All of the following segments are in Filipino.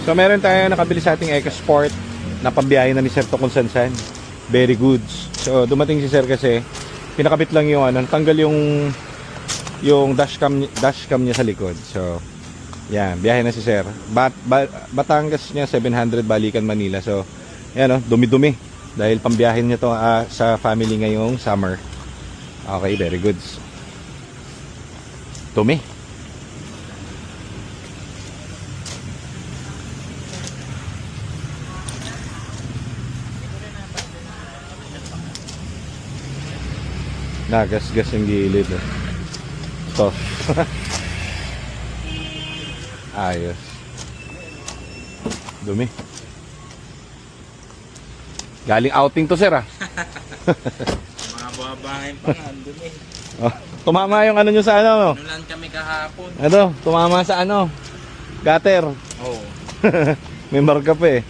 So meron tayo nakabili sa ating EcoSport na pambiyahe na ni Sir to kung saan. Very goods. So dumating si Sir kasi pinakabit lang yung ano, tanggal yung dashcam niya sa likod. So yan, biyahe na si Sir. Batangas niya 700, balikan Manila. So yan, dumi-dumi dahil pambiyahin niya to sa family ngayong summer. Okay, very goods. Dumi. Nagasgas yung gilid. Ito. Ayos. Dumi. Galing outing to, Sir, Mga babae pa nga, dumi. Oh, tumama yung ano nyo sa ano. Nulan kami kahapon. Tumama sa ano. Gutter. Oo. May marka pa eh.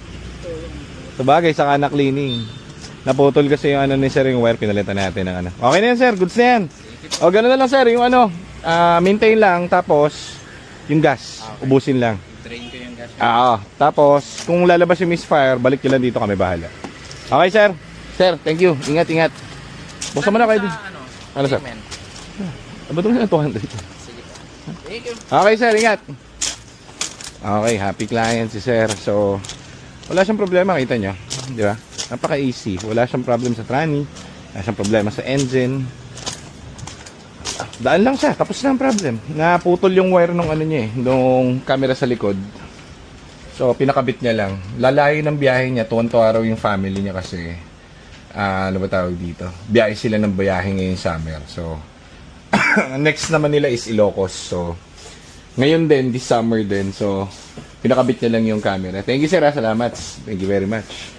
Sabagay, saka na cleaning. Naputol kasi yung ano ni Sir, yung wire, pinalitan natin ng ano. Okay na yan, Sir, goods na yan. O gano'n na lang, Sir, yung ano, maintain lang, tapos yung gas, Okay. ubusin lang. Drain ko yung gas. Tapos kung lalabas yung misfire, balik nyo lang dito, kami bahala. Okay, Sir. Sir, thank you. Ingat, ingat. Buksan mo na kayo din. Ano, Sir? Payment. Ba't na 200? Sige po. Thank you. Okay, Sir, ingat. Okay, happy client si Sir. So, wala siyang problema, kita nyo. Di ba? Napaka-easy. Wala siyang problem sa tranny. Wala siyang problema sa engine. Daan lang siya. Tapos na ang problem. Naputol yung wire nung ano niya nung camera sa likod. So, pinakabit niya lang. Lalayo ng biyahe niya. Tuwan-tuwa raw yung family niya kasi ano ba tawag dito? Biyahe sila ng biyahe ngayong summer. So, next naman nila is Ilocos. So, ngayon din, this summer din. So, pinakabit niya lang yung camera. Thank you, Sir. Salamat. Thank you very much.